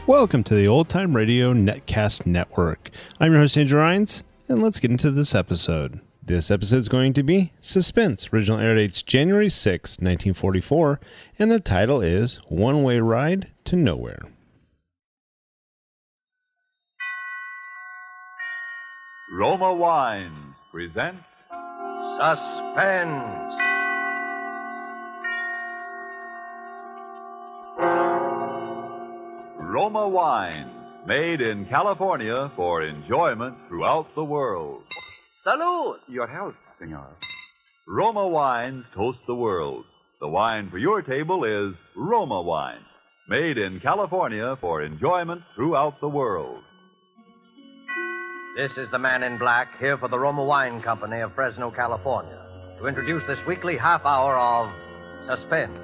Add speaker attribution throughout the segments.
Speaker 1: Welcome to the Old Time Radio Netcast Network. I'm your host, Andrew Rines, and let's get into this episode. This episode is going to be Suspense. Original air dates January 6, 1944, and the title is One-Way Ride to Nowhere.
Speaker 2: Roma Wines present
Speaker 3: Suspense.
Speaker 2: Roma Wines, made in California for enjoyment throughout the world.
Speaker 3: Salud.
Speaker 4: Your health, senor.
Speaker 2: Roma Wines toast the world. The wine for your table is Roma Wine, made in California for enjoyment throughout the world.
Speaker 3: This is the man in black here for the Roma Wine Company of Fresno, California, to introduce this weekly half hour of Suspense.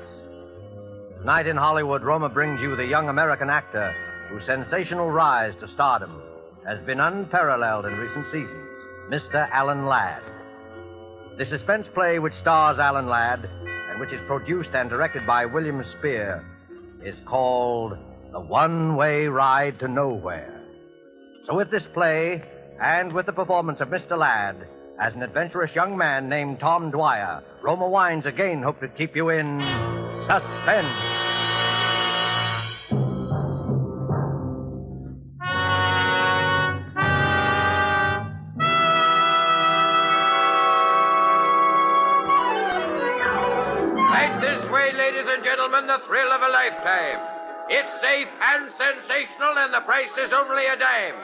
Speaker 3: Tonight in Hollywood, Roma brings you the young American actor whose sensational rise to stardom has been unparalleled in recent seasons, Mr. Alan Ladd. The suspense play which stars Alan Ladd and which is produced and directed by William Spear is called The One-Way Ride to Nowhere. So with this play, and with the performance of Mr. Ladd as an adventurous young man named Tom Dwyer, Roma Wines again hope to keep you in suspense.
Speaker 5: Right this way, ladies and gentlemen, the thrill of a lifetime. It's safe and sensational, and the price is only a dime.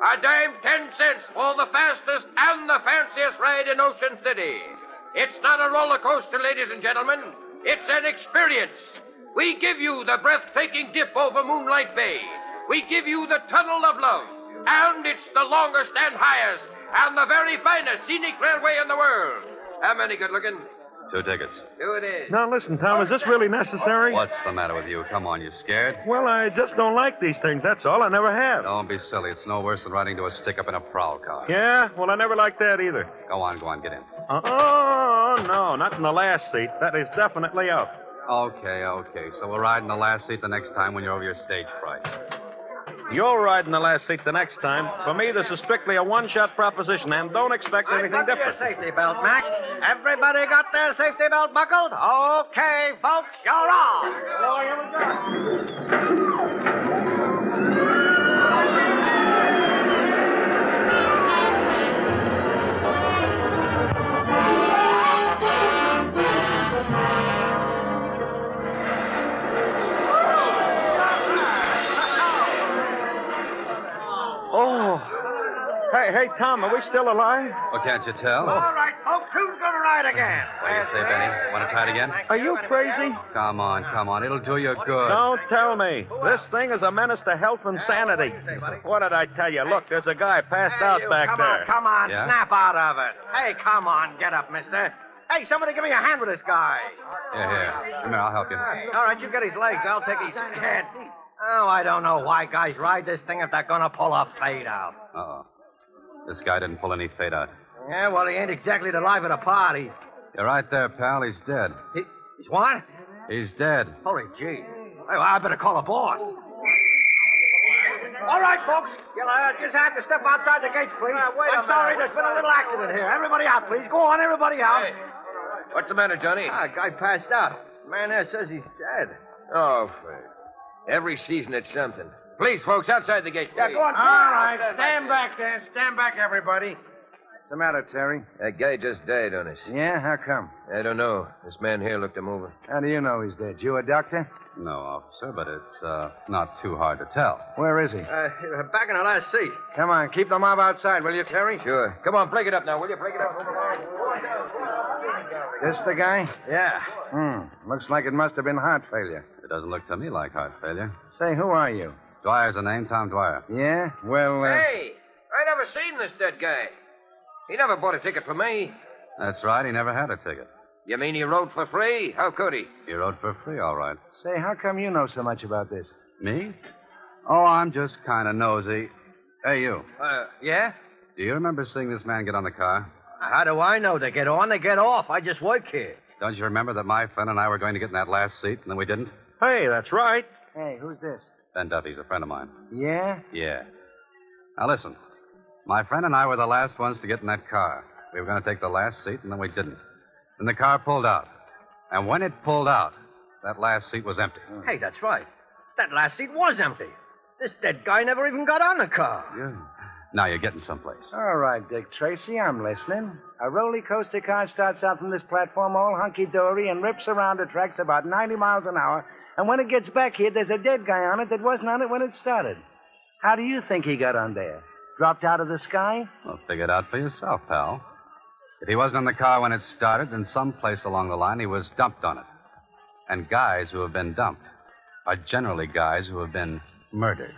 Speaker 5: A dime, 10 cents for the fastest and the fanciest ride in Ocean City. It's not a roller coaster, ladies and gentlemen. It's an experience. We give you the breathtaking dip over Moonlight Bay. We give you the Tunnel of Love. And it's the longest and highest and the very finest scenic railway in the world. How many good-looking?
Speaker 4: 2 tickets.
Speaker 5: 2 it is.
Speaker 6: Now, listen, Tom, is this really necessary?
Speaker 4: What's the matter with you? Come on, you scared?
Speaker 6: Well, I just don't like these things, that's all. I never have.
Speaker 4: Don't be silly. It's no worse than riding to a stick-up in a prowl car.
Speaker 6: Yeah? Well, I never liked that either.
Speaker 4: Go on, get in.
Speaker 6: Oh, no, not in the last seat. That is definitely out.
Speaker 4: Okay. So we'll ride in the last seat the next time when you're over your stage price.
Speaker 6: You'll ride in the last seat the next time. For me, this is strictly a one-shot proposition, and don't expect anything different.
Speaker 3: Your safety belt, Mac. Everybody got their safety belt buckled? Okay, folks, you're on.
Speaker 6: Hey, Tom, are we still alive?
Speaker 4: Well, can't you tell?
Speaker 3: All right, folks, who's going to ride again?
Speaker 4: What do you say, Benny? Want to try it again?
Speaker 6: Are you crazy?
Speaker 4: Come on. It'll do you good.
Speaker 6: Don't tell me. This thing is a menace to health and sanity. What did I tell you? Look, there's a guy passed out back there.
Speaker 3: Come on,
Speaker 4: Yeah?
Speaker 3: snap out of it. Hey, come on, get up, mister. Hey, somebody give me a hand with this guy.
Speaker 4: Yeah, here. Come here, I'll help you.
Speaker 3: All right, you get his legs. I'll take his head. Oh, I don't know why guys ride this thing if they're going to pull a fade out.
Speaker 4: Uh-oh. This guy didn't pull any fade out.
Speaker 3: Yeah, well, he ain't exactly the life of the party.
Speaker 4: You're right there, pal. He's dead.
Speaker 3: He's what?
Speaker 4: He's dead.
Speaker 3: Holy gee. Hey, well, I better call the boss. All right, folks. You'll just have to step outside the gates, please. I'm sorry, there's been a little accident here. Everybody out, please. Go on, everybody out.
Speaker 5: Hey, what's the matter, Johnny?
Speaker 3: Guy passed out. Man there says he's dead.
Speaker 5: Oh, every season it's something. Please, folks, outside the gate.
Speaker 3: Yeah, go on.
Speaker 7: All right, stand back there. Stand back, everybody. What's the matter, Terry?
Speaker 5: That guy just died on us.
Speaker 7: Yeah, how come?
Speaker 5: I don't know. This man here looked him over.
Speaker 7: How do you know he's dead? You a doctor?
Speaker 4: No, officer, but it's not too hard to tell.
Speaker 7: Where is he?
Speaker 3: Back in the last seat.
Speaker 7: Come on, keep the mob outside, will you, Terry?
Speaker 5: Sure. Come on, break it up now, will you? Break it up.
Speaker 7: This the guy?
Speaker 3: Yeah.
Speaker 7: Looks like it must have been heart failure.
Speaker 4: It doesn't look to me like heart failure.
Speaker 7: Say, who are you?
Speaker 4: Dwyer's the name, Tom Dwyer.
Speaker 7: Yeah? Well,
Speaker 5: Hey, I never seen this dead guy. He never bought a ticket for me.
Speaker 4: That's right, he never had a ticket.
Speaker 5: You mean he rode for free? How could he?
Speaker 4: He rode for free, all right.
Speaker 7: say, how come you know so much about this?
Speaker 4: Me? Oh, I'm just kind of nosy. Hey, you.
Speaker 3: Yeah?
Speaker 4: Do you remember seeing this man get on the car?
Speaker 3: How do I know? They get on, they get off. I just work here.
Speaker 4: Don't you remember that my friend and I were going to get in that last seat, and then we didn't?
Speaker 6: Hey, that's right.
Speaker 7: Hey, who's this?
Speaker 4: Ben Duffy's a friend of mine.
Speaker 7: Yeah?
Speaker 4: Yeah. Now, listen. My friend and I were the last ones to get in that car. We were going to take the last seat, and then we didn't. Then the car pulled out. And when it pulled out, that last seat was empty.
Speaker 3: Hey, that's right. That last seat was empty. This dead guy never even got on the car.
Speaker 4: Yeah. Now you're getting someplace.
Speaker 7: All right, Dick Tracy, I'm listening. A roller coaster car starts out from this platform all hunky-dory and rips around the tracks about 90 miles an hour. And when it gets back here, there's a dead guy on it that wasn't on it when it started. How do you think he got on there? Dropped out of the sky?
Speaker 4: Well, figure it out for yourself, pal. If he wasn't in the car when it started, then someplace along the line he was dumped on it. And guys who have been dumped are generally guys who have been murdered.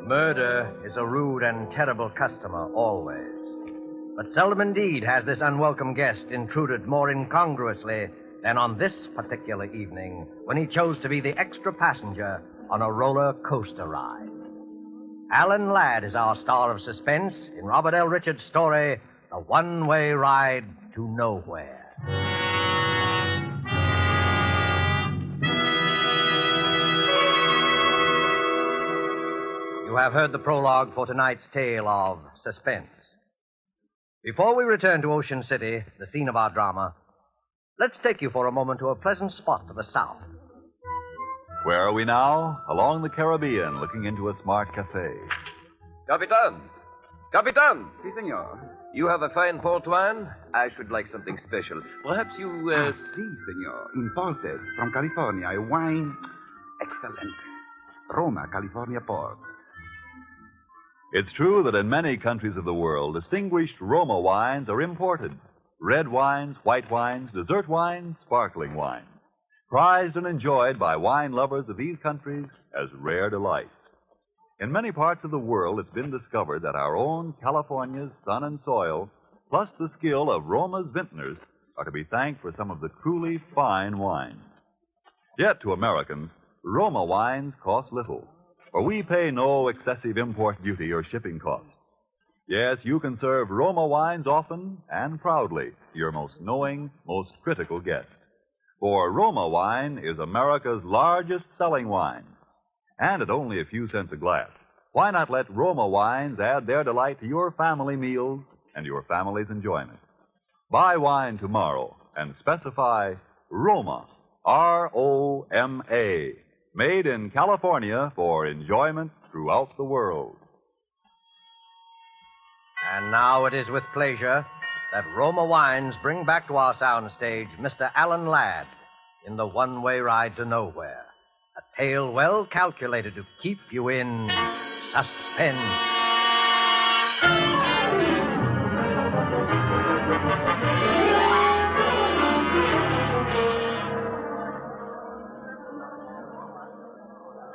Speaker 3: Murder is a rude and terrible customer, always. But seldom indeed has this unwelcome guest intruded more incongruously than on this particular evening when he chose to be the extra passenger on a roller coaster ride. Alan Ladd is our star of suspense in Robert L. Richards' story, The One-Way Ride to Nowhere. You have heard the prologue for tonight's tale of Suspense. Before we return to Ocean City, the scene of our drama, let's take you for a moment to a pleasant spot to the south.
Speaker 2: Where are we now? Along the Caribbean, looking into a smart cafe.
Speaker 5: Capitan! Capitan!
Speaker 8: Si, senor.
Speaker 5: You have a fine port wine? I should like something special. Perhaps you,
Speaker 8: Si, senor. Imported from California. A wine excellent. Roma, California port.
Speaker 2: It's true that in many countries of the world, distinguished Roma wines are imported. Red wines, white wines, dessert wines, sparkling wines. Prized and enjoyed by wine lovers of these countries as rare delights. In many parts of the world, it's been discovered that our own California's sun and soil, plus the skill of Roma's vintners, are to be thanked for some of the truly fine wines. Yet to Americans, Roma wines cost little, for we pay no excessive import duty or shipping costs. Yes, you can serve Roma wines often and proudly to your most knowing, most critical guest. For Roma wine is America's largest selling wine, and at only a few cents a glass. Why not let Roma wines add their delight to your family meals and your family's enjoyment? Buy wine tomorrow and specify Roma, R-O-M-A, made in California for enjoyment throughout the world.
Speaker 3: And now it is with pleasure that Roma Wines bring back to our soundstage Mr. Alan Ladd in The One-Way Ride to Nowhere, a tale well calculated to keep you in suspense.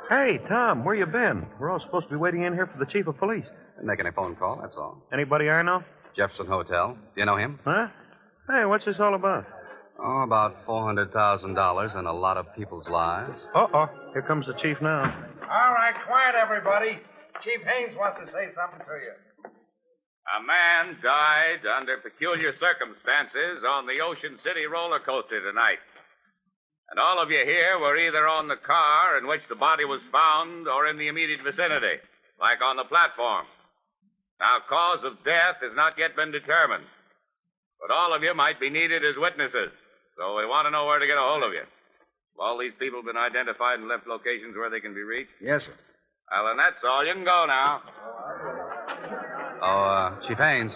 Speaker 6: Hey, Tom, where you been? We're all supposed to be waiting in here for the chief of police.
Speaker 4: Didn't make any phone call, that's all.
Speaker 6: Anybody I know?
Speaker 4: Jefferson Hotel. Do you know him?
Speaker 6: Huh? Hey, what's this all about?
Speaker 4: Oh, about $400,000 and a lot of people's lives.
Speaker 6: Uh-oh. Here comes the chief now.
Speaker 7: All right, quiet, everybody. Chief Haynes wants to say something to you.
Speaker 5: A man died under peculiar circumstances on the Ocean City roller coaster tonight. And all of you here were either on the car in which the body was found or in the immediate vicinity, like on the platform. Now, cause of death has not yet been determined, but all of you might be needed as witnesses, so we want to know where to get a hold of you. All these people have been identified and left locations where they can be reached?
Speaker 7: Yes, sir.
Speaker 5: Well, then that's all. You can go now.
Speaker 4: Chief Haynes,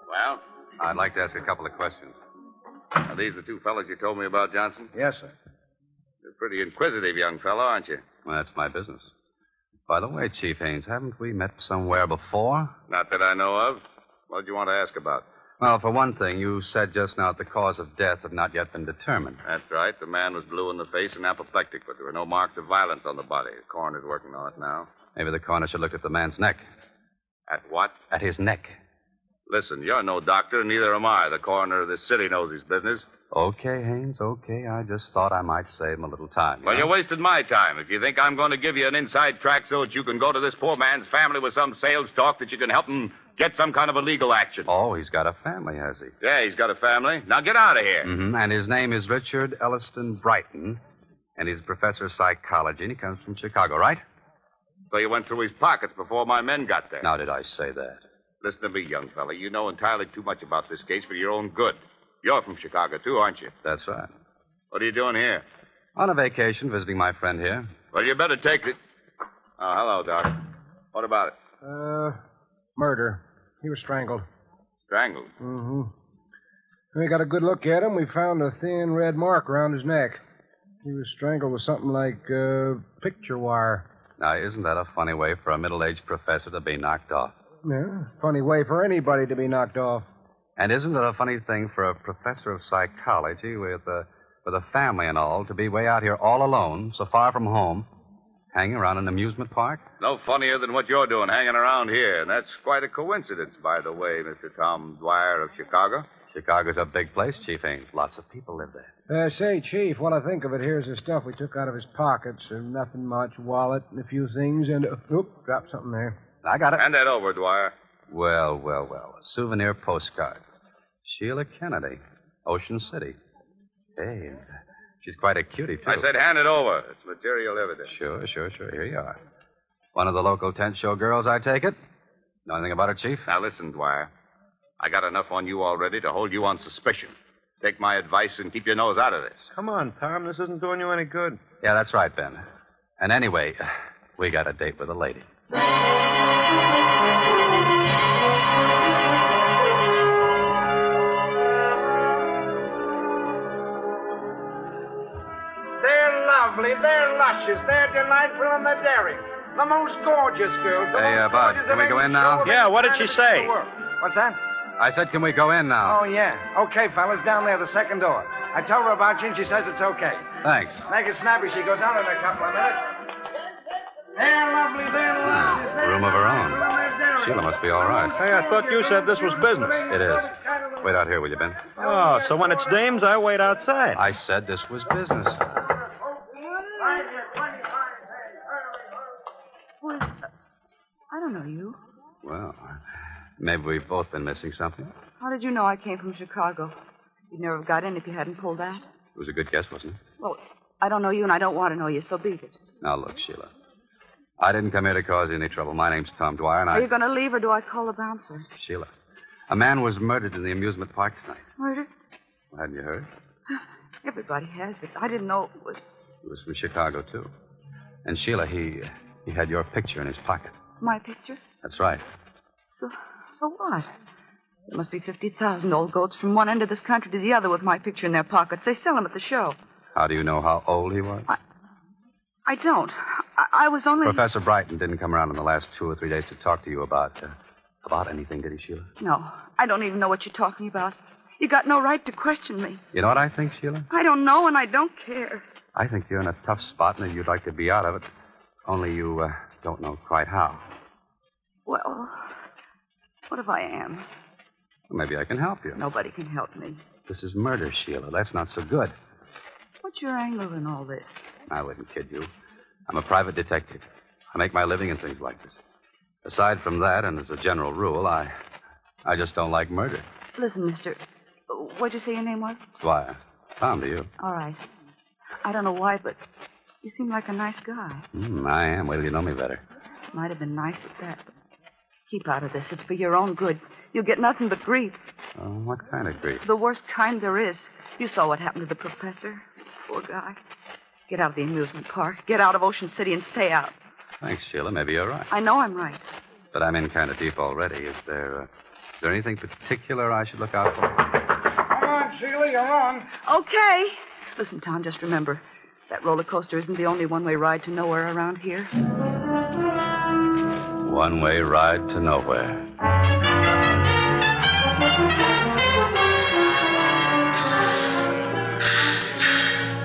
Speaker 5: Well,
Speaker 4: I'd like to ask a couple of questions.
Speaker 5: are these the two fellows you told me about, Johnson?
Speaker 7: Yes, sir.
Speaker 5: You're a pretty inquisitive young fellow, aren't you?
Speaker 4: Well, that's my business. By the way, Chief Haynes, haven't we met somewhere before?
Speaker 5: Not that I know of. What do you want to ask about?
Speaker 4: Well, for one thing, you said just now that the cause of death had not yet been determined.
Speaker 5: That's right. The man was blue in the face and apoplectic, but there were no marks of violence on the body. The coroner's working on it now.
Speaker 4: Maybe the coroner should look at the man's neck.
Speaker 5: At what?
Speaker 4: At his neck.
Speaker 5: Listen, you're no doctor, and neither am I. The coroner of this city knows his business.
Speaker 4: Okay, Haynes, okay. I just thought I might save him a little time.
Speaker 5: Well, you're wasting my time. If you think I'm going to give you an inside track so that you can go to this poor man's family with some sales talk that you can help him
Speaker 9: Get some kind of a legal action.
Speaker 4: Oh, he's got a family, has he?
Speaker 9: Yeah, he's got a family. Now get out of here.
Speaker 4: Mm-hmm. And his name is Richard Elliston Brighton, and he's a professor of psychology, and he comes from Chicago, right?
Speaker 9: So you went through his pockets before my men got there.
Speaker 4: Now, did I say that?
Speaker 9: Listen to me, young fella. You know entirely too much about this case for your own good. You're from Chicago, too, aren't you?
Speaker 4: That's right.
Speaker 9: What are you doing here?
Speaker 4: On a vacation, visiting my friend here.
Speaker 9: Well, you better take it. Oh, hello, Doc. What about it?
Speaker 10: Murder. He was strangled.
Speaker 9: Strangled?
Speaker 10: Mm-hmm. When we got a good look at him, we found a thin red mark around his neck. He was strangled with something like picture wire.
Speaker 4: Now, isn't that a funny way for a middle-aged professor to be knocked off?
Speaker 10: Yeah, funny way for anybody to be knocked off.
Speaker 4: And isn't it a funny thing for a professor of psychology with a family and all to be way out here all alone, so far from home, hanging around an amusement park?
Speaker 9: No funnier than what you're doing, hanging around here. And that's quite a coincidence, by the way, Mr. Tom Dwyer of Chicago.
Speaker 4: Chicago's a big place, Chief Haynes. Lots of people live there.
Speaker 10: Say, Chief, while I think of it, here's the stuff we took out of his pockets. Nothing much, wallet and a few things, and... dropped something there.
Speaker 4: I got it.
Speaker 9: Hand that over, Dwyer.
Speaker 4: Well. A souvenir postcard. Sheila Kennedy, Ocean City. Hey, she's quite a cutie, too.
Speaker 9: I said hand it over. It's material evidence.
Speaker 4: Sure. Here you are. One of the local tent show girls, I take it? Know anything about her, Chief?
Speaker 9: Now, listen, Dwyer. I got enough on you already to hold you on suspicion. Take my advice and keep your nose out of this.
Speaker 6: Come on, Tom. This isn't doing you any good.
Speaker 4: Yeah, that's right, Ben. And anyway, we got a date with a lady.
Speaker 7: They're lovely. They're luscious. They're delightful and they're daring. The most gorgeous girls.
Speaker 4: Hey, Bud, can we go in now?
Speaker 6: Yeah, what did she say?
Speaker 7: What's that?
Speaker 4: I said, can we go in now?
Speaker 7: Oh, yeah. Okay, fellas, down there, the second door. I told her about you, and she says it's okay.
Speaker 4: Thanks.
Speaker 7: Make it snappy. She goes out in a couple of minutes. They're lovely. They're luscious.
Speaker 4: Room of her own. Sheila must be all right.
Speaker 6: Hey, I thought you said this was business.
Speaker 4: It is. Wait out here, will you, Ben?
Speaker 6: Oh, so when it's dames, I wait outside.
Speaker 4: I said this was business.
Speaker 11: Well, I don't know you.
Speaker 4: Well, maybe we've both been missing something.
Speaker 11: How did you know I came from Chicago? You'd never have got in if you hadn't pulled that.
Speaker 4: It was a good guess, wasn't it?
Speaker 11: Well, I don't know you and I don't want to know you, so beat it.
Speaker 4: Now, look, Sheila. I didn't come here to cause you any trouble. My name's Tom Dwyer, and
Speaker 11: Are you going to leave or do I call the bouncer?
Speaker 4: Sheila, a man was murdered in the amusement park tonight.
Speaker 11: Murder?
Speaker 4: Well, hadn't you heard?
Speaker 11: Everybody has, but I didn't know it was...
Speaker 4: He was from Chicago, too. And, Sheila, he had your picture in his pocket.
Speaker 11: My picture?
Speaker 4: That's right.
Speaker 11: So what? There must be 50,000 old goats from one end of this country to the other with my picture in their pockets. They sell them at the show.
Speaker 4: How do you know how old he was?
Speaker 11: I don't. I was only...
Speaker 4: Professor Brighton didn't come around in the last 2 or 3 days to talk to you about anything, did he, Sheila?
Speaker 11: No. I don't even know what you're talking about. You got no right to question me.
Speaker 4: You know what I think, Sheila?
Speaker 11: I don't know, and I don't care.
Speaker 4: I think you're in a tough spot, and you'd like to be out of it. Only you don't know quite how.
Speaker 11: Well, what if I am?
Speaker 4: Well, maybe I can help you.
Speaker 11: Nobody can help me.
Speaker 4: This is murder, Sheila. That's not so good.
Speaker 11: What's your angle in all this?
Speaker 4: I wouldn't kid you. I'm a private detective. I make my living in things like this. Aside from that, and as a general rule, I just don't like murder.
Speaker 11: Listen, mister. What'd you say your name was?
Speaker 4: Dwyer. Tom, to you.
Speaker 11: All right. I don't know why, but you seem like a nice guy.
Speaker 4: I am. Wait till you know me better.
Speaker 11: Might have been nice at that, but keep out of this. It's for your own good. You'll get nothing but grief.
Speaker 4: Oh, what kind of grief?
Speaker 11: The worst kind there is. You saw what happened to the professor. Poor guy. Get out of the amusement park. Get out of Ocean City and stay out.
Speaker 4: Thanks, Sheila. Maybe you're right.
Speaker 11: I know I'm right.
Speaker 4: But I'm in kind of deep already. Is there anything particular I should look out for?
Speaker 7: Come on, Sheila, you're on.
Speaker 11: Okay. Listen, Tom, just remember, that roller coaster isn't the only one-way ride to nowhere around here.
Speaker 4: One-way ride to nowhere.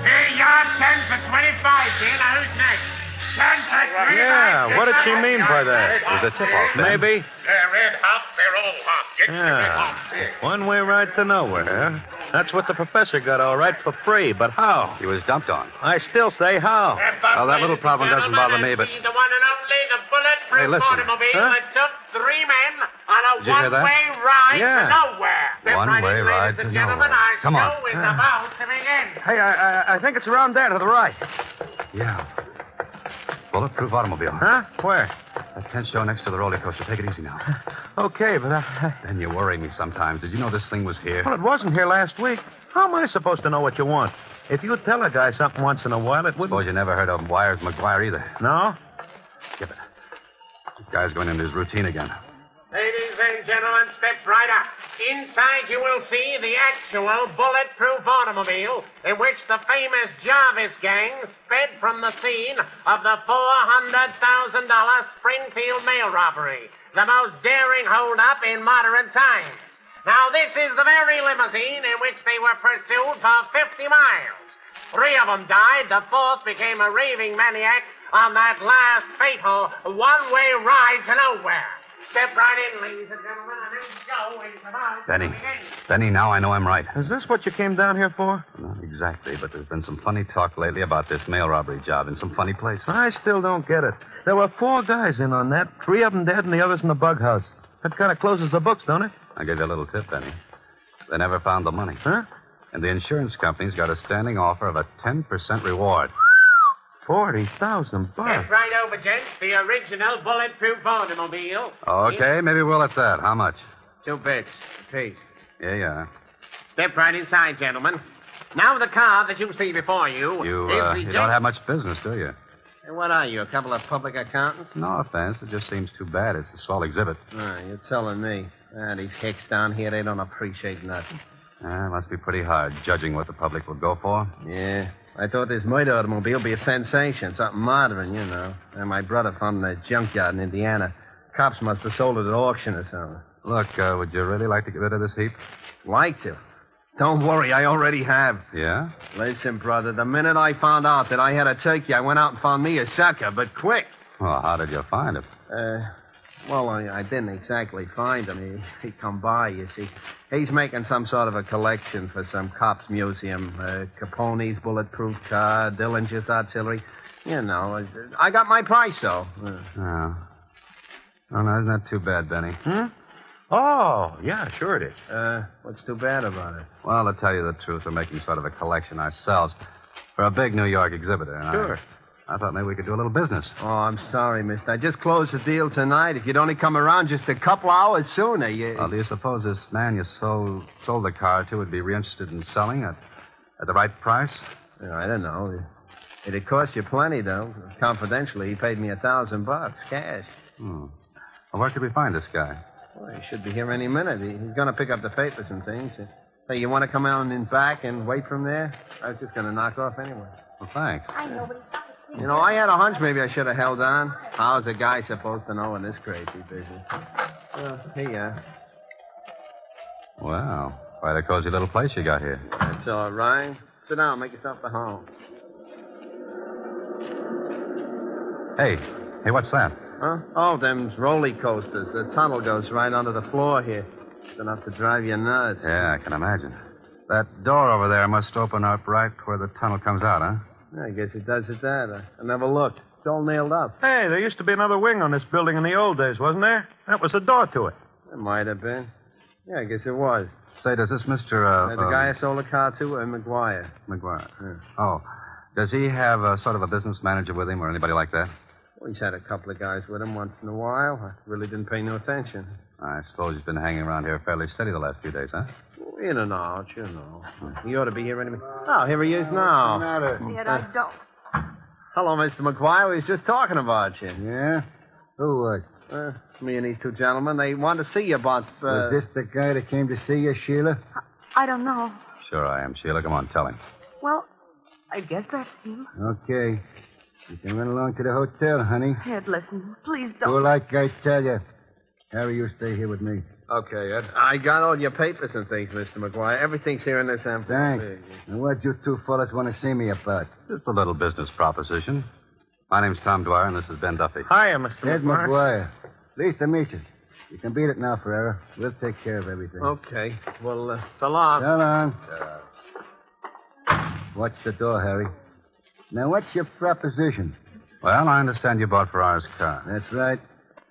Speaker 5: Hey, you're 10 for 25, dear. Now who's next? 10 for 25.
Speaker 6: Yeah, what did she mean by that?
Speaker 4: It was a tip-off, Ben.
Speaker 6: Maybe.
Speaker 5: Red hop, they're all hop. Get the red hop.
Speaker 6: Yeah. One-way ride to nowhere. That's what the professor got all right for free, but how?
Speaker 4: He was dumped on.
Speaker 6: I still say how.
Speaker 4: Well, that little problem doesn't bother me, but...
Speaker 5: The one and only, the bulletproof
Speaker 4: Hey, listen.
Speaker 5: automobile that took 3 men on a
Speaker 4: Did you hear that?
Speaker 5: one-way ride
Speaker 6: Yeah.
Speaker 5: to nowhere. Step right
Speaker 4: One-way
Speaker 5: in,
Speaker 4: ride
Speaker 5: ladies
Speaker 4: to
Speaker 5: and gentlemen.
Speaker 4: nowhere.
Speaker 5: Our
Speaker 4: Come on.
Speaker 5: show is about to begin.
Speaker 6: Hey, I think it's around there to the right.
Speaker 4: Yeah. Bulletproof automobile.
Speaker 6: Huh? Where?
Speaker 4: That tent show next to the roller coaster. Take it easy now.
Speaker 6: Okay, but
Speaker 4: Then you worry me sometimes. Did you know this thing was here?
Speaker 6: well, it wasn't here last week. How am I supposed to know what you want? If you tell a guy something once in a while, it wouldn't...
Speaker 4: Suppose you never heard of Wires McGuire either.
Speaker 6: No?
Speaker 4: Give it. This guy's going into his routine again.
Speaker 5: Ladies and gentlemen, step right up. Inside you will see the actual bulletproof automobile in which the famous Jarvis gang sped from the scene of the $400,000 Springfield mail robbery, the most daring hold-up in modern times. Now, this is the very limousine in which they were pursued for 50 miles. 3 of them died. The 4th became a raving maniac on that last fatal one-way ride to nowhere. Step right in, ladies and gentlemen, and this show is about
Speaker 4: Benny.
Speaker 5: to begin.
Speaker 4: Benny, now I know I'm right.
Speaker 6: Is this what you came down here for?
Speaker 4: Not exactly, but there's been some funny talk lately about this mail robbery job in some funny place.
Speaker 6: I still don't get it. There were 4 guys in on that. 3 of them dead and the others in the bug house. That kind of closes the books, don't it?
Speaker 4: I'll give you a little tip, Benny. They never found the money.
Speaker 6: Huh?
Speaker 4: And the insurance company's got a standing offer of a 10% reward.
Speaker 6: $40,000.
Speaker 5: Step right over, gents. The original bulletproof automobile.
Speaker 4: Okay, maybe we'll at that. How much?
Speaker 5: 2 bits apiece.
Speaker 4: Yeah.
Speaker 5: Step right inside, gentlemen. Now the car that you see before you,
Speaker 4: You
Speaker 5: is the
Speaker 4: don't have much business, do you?
Speaker 5: Hey, what are you, a couple of public accountants?
Speaker 4: No offense. It just seems too bad. It's a small exhibit.
Speaker 5: You're telling me. These hicks down here, they don't appreciate nothing.
Speaker 4: It must be pretty hard judging what the public will go for.
Speaker 5: Yeah. I thought this murder automobile would be a sensation, something modern, you know. And my brother found it in a junkyard in Indiana. Cops must have sold it at auction or something.
Speaker 4: Look, would you really like to get rid of this heap?
Speaker 5: Like to? Don't worry, I already have.
Speaker 4: Yeah?
Speaker 5: Listen, brother, the minute I found out that I had a turkey, I went out and found me a sucker, but quick.
Speaker 4: Well, how did you find it?
Speaker 5: Well, I didn't exactly find him. He come by, you see. He's making some sort of a collection for some cops museum. Capone's bulletproof car, Dillinger's artillery. You know, I got my price, though.
Speaker 4: Oh, no, isn't that too bad, Benny?
Speaker 6: Hmm? Oh, yeah, sure it is.
Speaker 5: What's too bad about it?
Speaker 4: Well, to tell you the truth, we're making sort of a collection ourselves for a big New York exhibitor. And
Speaker 6: Sure.
Speaker 4: I thought maybe we could do a little business.
Speaker 5: Oh, I'm sorry, mister. I just closed the deal tonight. If you'd only come around just a couple hours sooner, you...
Speaker 4: Well, do you suppose this man you sold the car to would be interested in selling at the right price?
Speaker 5: I don't know. It'd cost you plenty, though. Confidentially, he paid me $1,000, cash.
Speaker 4: Well, where could we find this guy?
Speaker 5: Well, he should be here any minute. He's going to pick up the papers and things. Hey, you want to come out in back and wait from there? I was just going to knock off anyway.
Speaker 4: Well, thanks.
Speaker 12: I know, but
Speaker 5: You know, I had a hunch maybe I should have held on. How's a guy supposed to know in this crazy business? Here you are.
Speaker 4: Well, quite a cozy little place you got here.
Speaker 5: That's all right. Sit down, make yourself at home.
Speaker 4: Hey, what's that?
Speaker 5: Huh? Oh, them roller coasters. The tunnel goes right under the floor here. It's enough to drive you nuts.
Speaker 4: Yeah, I can imagine. That door over there must open up right where the tunnel comes out, huh?
Speaker 5: I guess it does at that. I never looked. It's all nailed up.
Speaker 6: Hey, there used to be another wing on this building in the old days, wasn't there? That was a door to it.
Speaker 5: It might have been. Yeah, I guess it was.
Speaker 4: Say, does this Mr.
Speaker 5: The guy I sold the car to, McGuire.
Speaker 4: McGuire.
Speaker 5: Yeah.
Speaker 4: Oh. Does he have a sort of a business manager with him or anybody like that?
Speaker 5: Well, he's had a couple of guys with him once in a while. I really didn't pay no attention.
Speaker 4: I suppose he's been hanging around here fairly steady the last few days, huh?
Speaker 5: In and out, you know. He ought to be here anyway. Oh, here he is now.
Speaker 11: Yet I don't.
Speaker 5: Hello, Mr. McGuire. We was just talking about you.
Speaker 10: Yeah? Who was?
Speaker 5: Me and these 2 gentlemen. They want to see you about...
Speaker 10: Was this the guy that came to see you, Sheila?
Speaker 11: I don't know.
Speaker 4: Sure I am, Sheila. Come on, tell him.
Speaker 11: Well, I guess that's him.
Speaker 10: Okay. You can run along to the hotel, honey.
Speaker 11: Ed, listen. Please
Speaker 10: Do
Speaker 11: don't.
Speaker 10: like I tell you. Harry, you stay here with me.
Speaker 5: Okay, Ed. I got all your papers and things, Mr. McGuire. Everything's here in this envelope.
Speaker 10: Thanks. And what you 2 fellas want to see me about?
Speaker 4: Just a little business proposition. My name's Tom Dwyer, and this is Ben Duffy.
Speaker 6: Hiya, Mr.
Speaker 10: Ed
Speaker 6: McGuire.
Speaker 10: McGuire. Pleased to meet you. You can beat it now, Ferrera. We'll take care of everything.
Speaker 5: Okay. Well, so long.
Speaker 10: So long. Watch the door, Harry. Now, what's your proposition?
Speaker 4: Well, I understand you bought Ferrara's car.
Speaker 10: That's right.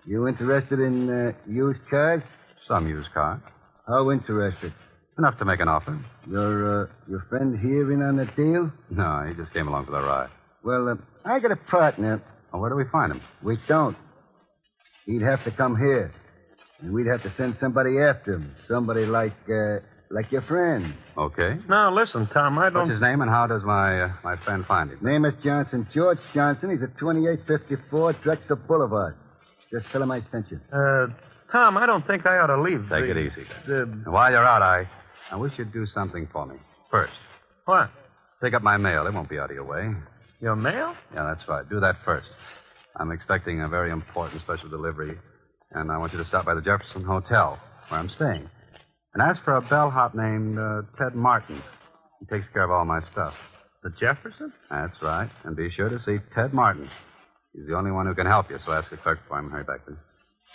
Speaker 12: You interested in used cars?
Speaker 4: Some used cars.
Speaker 12: How interested?
Speaker 4: Enough to make an offer.
Speaker 12: Your friend here in on the deal?
Speaker 4: No, he just came along for the ride.
Speaker 12: Well, I got a partner.
Speaker 4: Well, where do we find him?
Speaker 12: We don't. He'd have to come here. And we'd have to send somebody after him. Somebody like your friend.
Speaker 4: Okay.
Speaker 6: Now, listen, Tom, I don't...
Speaker 4: What's his name and how does my friend find him?
Speaker 12: Name is Johnson. George Johnson. He's at 2854 Drexel Boulevard. Just tell him I sent you.
Speaker 6: Tom, I don't think I ought to leave.
Speaker 4: Take it easy. And while you're out, I wish you'd do something for me. First.
Speaker 6: What?
Speaker 4: Pick up my mail. It won't be out of your way.
Speaker 6: Your mail?
Speaker 4: Yeah, that's right. Do that first. I'm expecting a very important special delivery, and I want you to stop by the Jefferson Hotel, where I'm staying, and ask for a bellhop named Ted Martin. He takes care of all my stuff.
Speaker 6: The Jefferson?
Speaker 4: That's right. And be sure to see Ted Martin. He's the only one who can help you, so ask the clerk for him. Hurry back, please.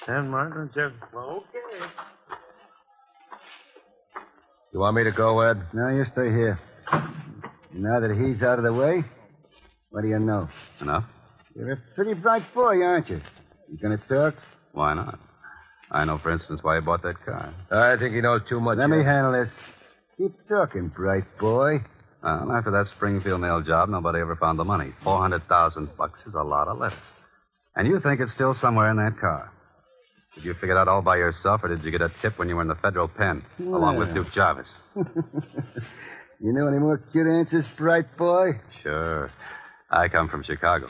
Speaker 6: Ted Martin, Jefferson. Well, okay.
Speaker 10: You want me to go, Ed?
Speaker 12: No, you stay here. Now that he's out of the way, what do you know?
Speaker 4: Enough?
Speaker 12: You're a pretty bright boy, aren't you? You gonna talk?
Speaker 4: Why not? I know, for instance, why he bought that car.
Speaker 10: I think he knows too much.
Speaker 12: Let me handle this. Keep talking, bright boy.
Speaker 4: Well, after that Springfield mail job, nobody ever found the money. $400,000 is a lot of lettuce. And you think it's still somewhere in that car. Did you figure it out all by yourself, or did you get a tip when you were in the federal pen, along with Duke Jarvis?
Speaker 12: You know any more cute answers, bright boy?
Speaker 4: Sure. I come from Chicago.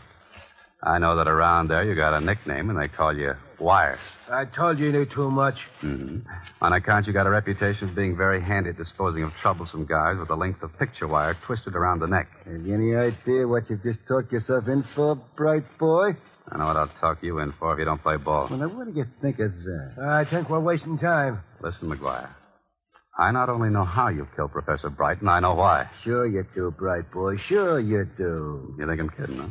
Speaker 4: I know that around there you got a nickname, and they call you Wires.
Speaker 10: I told you knew too much.
Speaker 4: Mm-hmm. On account you got a reputation of being very handy at disposing of troublesome guys with a length of picture wire twisted around the neck.
Speaker 12: Have you any idea what you've just talked yourself in for, bright boy?
Speaker 4: I know what I'll talk you in for if you don't play ball.
Speaker 12: Well, now, what do you think of that?
Speaker 10: I think we're wasting time.
Speaker 4: Listen, McGuire. I not only know how you killed Professor Brighton, I know why.
Speaker 12: Sure you do, bright boy. Sure you do.
Speaker 4: You think I'm kidding, huh?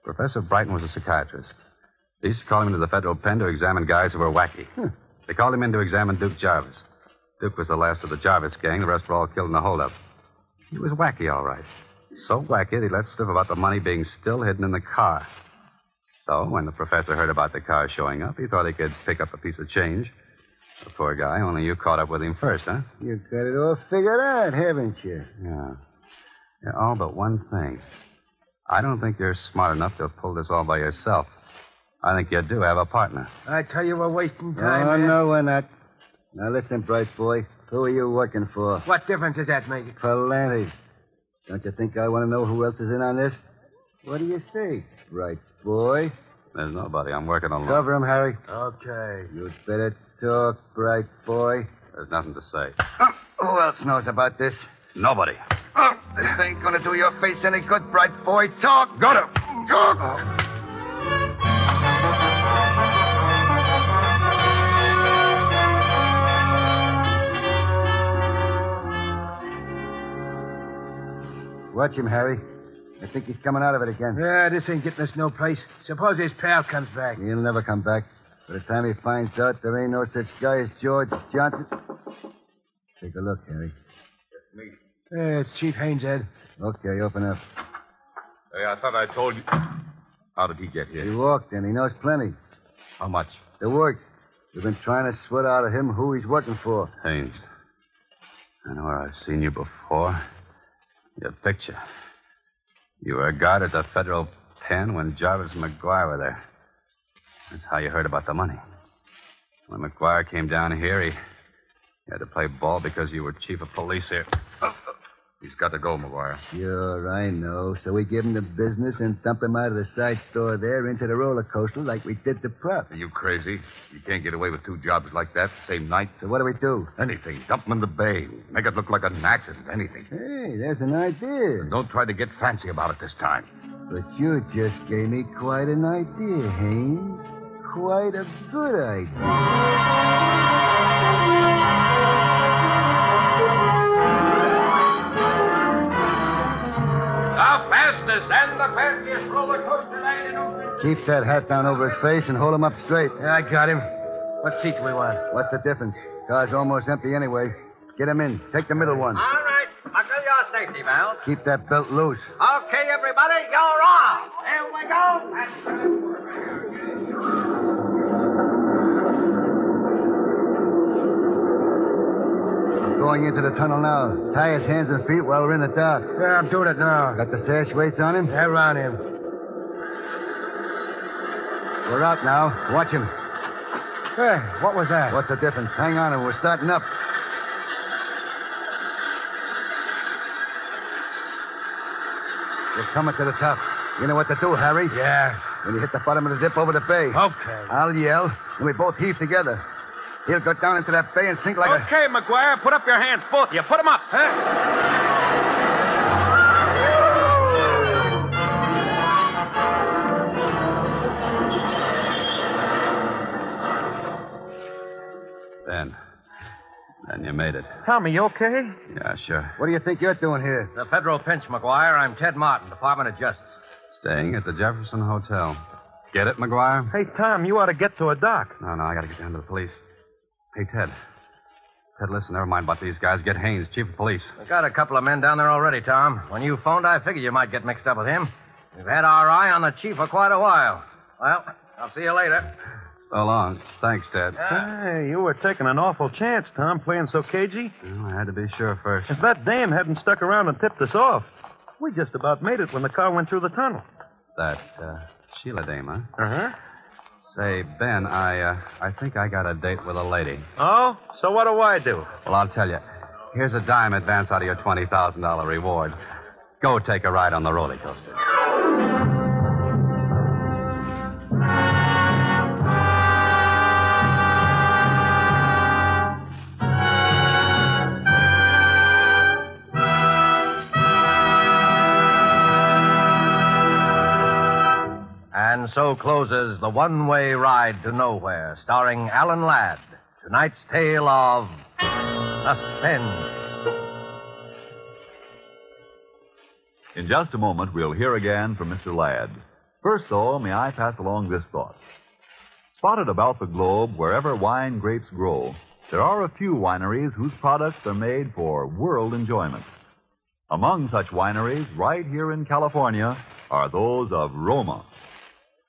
Speaker 4: Professor Brighton was a psychiatrist. They used to call him into the federal pen to examine guys who were wacky. They called him in to examine Duke Jarvis. Duke was the last of the Jarvis gang. The rest were all killed in the holdup. He was wacky, all right. So wacky, he let slip about the money being still hidden in the car. So, when the professor heard about the car showing up, he thought he could pick up a piece of change. The poor guy, only you caught up with him first, huh?
Speaker 12: You got it all figured out, haven't you?
Speaker 4: Yeah, all but one thing. I don't think you're smart enough to pull this all by yourself. I think you do have a partner.
Speaker 10: I tell you, we're wasting time,
Speaker 12: Oh,
Speaker 10: man.
Speaker 12: no, we're not. Now, listen, bright boy. Who are you working for?
Speaker 10: What difference does that make?
Speaker 12: Palantes. Don't you think I want to know who else is in on this? What do you say, bright boy?
Speaker 4: There's nobody. I'm working alone.
Speaker 12: Cover him, Harry.
Speaker 10: Okay.
Speaker 12: You'd better talk, bright boy.
Speaker 4: There's nothing to say.
Speaker 12: Who else knows about this?
Speaker 4: Nobody.
Speaker 12: This ain't gonna do your face any good, bright boy. Talk.
Speaker 4: Got him.
Speaker 12: Talk. Watch him, Harry. I think he's coming out of it again.
Speaker 10: Yeah, this ain't getting us no place. Suppose his pal comes back.
Speaker 12: He'll never come back. By the time he finds out there ain't no such guy as George Johnson. Take a look, Harry.
Speaker 9: It's me.
Speaker 10: Yeah, it's Chief Haynes, Ed.
Speaker 12: Okay, open up.
Speaker 9: Hey, I thought I told you. How did he get here?
Speaker 12: He walked in. He knows plenty.
Speaker 9: How much?
Speaker 12: The work. We've been trying to sweat out of him who he's working for.
Speaker 4: Haynes. I know where I've seen you before. Your picture. You were a guard at the federal pen when Jarvis and McGuire were there. That's how you heard about the money. When McGuire came down here, he had to play ball because you were chief of police here.
Speaker 9: He's got to go, McGuire.
Speaker 12: Sure, I know. So we give him the business and dump him out of the side store there into the roller coaster like we did the prop.
Speaker 9: Are you crazy? You can't get away with two jobs like that the same night.
Speaker 12: So what do we do?
Speaker 9: Anything. Dump him in the bay. Make it look like an accident. Anything.
Speaker 12: Hey, there's an idea.
Speaker 9: Don't try to get fancy about it this time.
Speaker 12: But you just gave me quite an idea, Haynes. Quite a good idea.
Speaker 5: The fastest and the fanciest roller coaster ride in Oakland.
Speaker 12: Keep that hat down over his face and hold him up straight.
Speaker 10: Yeah, I got him. What seat do we want?
Speaker 12: What's the difference? Car's almost empty anyway. Get him in. Take the middle one.
Speaker 3: All right. Buckle your safety belt.
Speaker 12: Keep that belt loose.
Speaker 3: Okay, everybody, you're off. Here we go.
Speaker 12: going into the tunnel now. Tie his hands and feet while we're in the dark.
Speaker 10: Yeah, I'm doing it now.
Speaker 12: Got the sash weights on him?
Speaker 10: Yeah, around him.
Speaker 12: We're out now. Watch him.
Speaker 10: Hey, what was that?
Speaker 12: What's the difference? Hang on, and we're starting up. We're coming to the top. You know what to do, Harry?
Speaker 10: Yeah.
Speaker 12: When you hit the bottom of the dip over the bay.
Speaker 10: Okay.
Speaker 12: I'll yell, and we both heave together. He'll go down into that bay and sink like
Speaker 6: Okay, McGuire, put up your hands, both of you. Put them up.
Speaker 4: Then you made it.
Speaker 6: Tommy, you okay?
Speaker 4: Yeah, sure.
Speaker 12: What do you think you're doing here?
Speaker 3: The federal pinch, McGuire. I'm Ted Martin, Department of Justice.
Speaker 4: Staying at the Jefferson Hotel. Get it, McGuire?
Speaker 6: Hey, Tom, you ought to get to a dock.
Speaker 4: No, I gotta get down to the police. Hey, Ted. Ted, listen, never mind about these guys. Get Haynes, chief of police.
Speaker 3: We've got a couple of men down there already, Tom. When you phoned, I figured you might get mixed up with him. We've had our eye on the chief for quite a while. Well, I'll see you later.
Speaker 4: So long. Thanks, Ted.
Speaker 6: Hey, you were taking an awful chance, Tom, playing so cagey.
Speaker 4: Well, I had to be sure first.
Speaker 6: If that dame hadn't stuck around and tipped us off, we just about made it when the car went through the tunnel.
Speaker 4: That, Sheila dame, huh?
Speaker 6: Uh-huh.
Speaker 4: Say, Ben, I think I got a date with a lady.
Speaker 6: Oh? So what do I do?
Speaker 4: Well, I'll tell you. Here's a dime advance out of your $20,000 reward. Go take a ride on the roller coaster.
Speaker 3: And so closes The One-Way Ride to Nowhere, starring Alan Ladd. Tonight's tale of Suspense.
Speaker 2: In just a moment, we'll hear again from Mr. Ladd. First, though, may I pass along this thought. Spotted about the globe, wherever wine grapes grow, there are a few wineries whose products are made for world enjoyment. Among such wineries, right here in California, are those of Roma.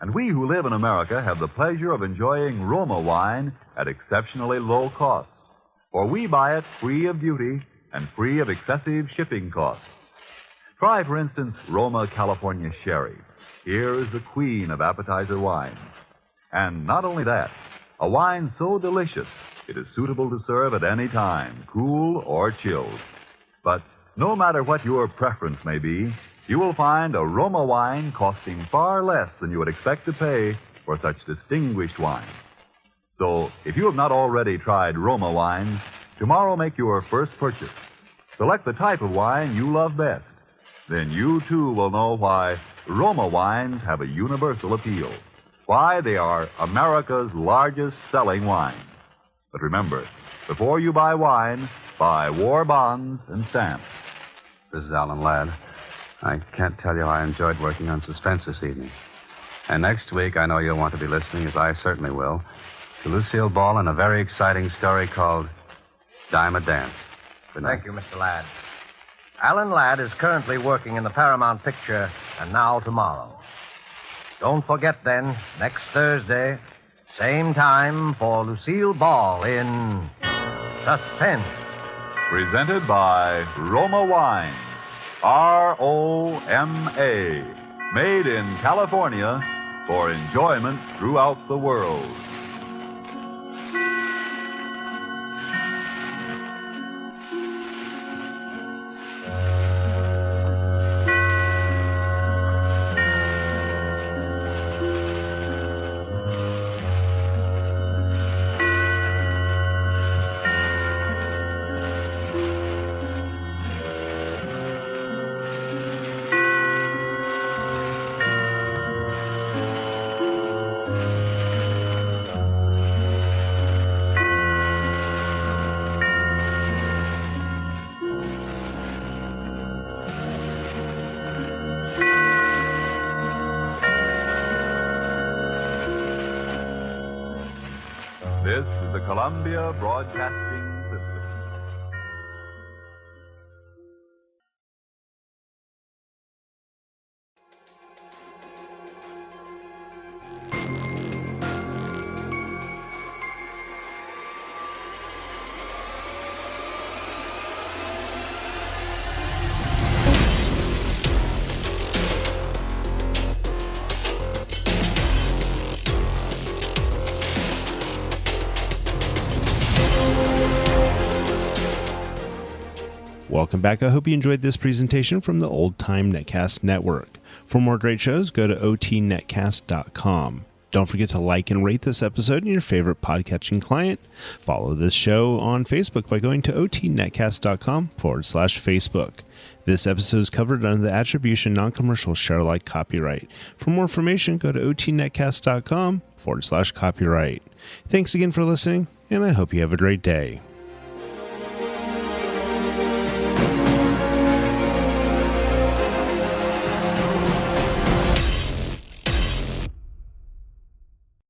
Speaker 2: And we who live in America have the pleasure of enjoying Roma wine at exceptionally low cost. For we buy it free of duty and free of excessive shipping costs. Try, for instance, Roma California Sherry. Here is the queen of appetizer wines. And not only that, a wine so delicious, it is suitable to serve at any time, cool or chilled. But no matter what your preference may be, you will find a Roma wine costing far less than you would expect to pay for such distinguished wine. So, if you have not already tried Roma wines, tomorrow make your first purchase. Select the type of wine you love best. Then you, too, will know why Roma wines have a universal appeal. Why they are America's largest selling wine. But remember, before you buy wine, buy war bonds and stamps.
Speaker 4: This is Alan Ladd. I can't tell you I enjoyed working on Suspense this evening. And next week, I know you'll want to be listening, as I certainly will, to Lucille Ball and a very exciting story called Dime a Dance. Good night.
Speaker 3: Thank you, Mr. Ladd. Alan Ladd is currently working in the Paramount picture And Now Tomorrow. Don't forget, then, next Thursday, same time for Lucille Ball in Suspense.
Speaker 2: Presented by Roma Wine. R-O-M-A. Made in California for enjoyment throughout the world. This is the Columbia Broadcasting System.
Speaker 1: Welcome back. I hope you enjoyed this presentation from the Old Time Netcast Network. For more great shows, go to otnetcast.com. Don't forget to like and rate this episode in your favorite podcatching client. Follow this show on Facebook by going to otnetcast.com/Facebook. This episode is covered under the Attribution Non-Commercial ShareAlike copyright. For more information, go to otnetcast.com/copyright. Thanks again for listening, and I hope you have a great day.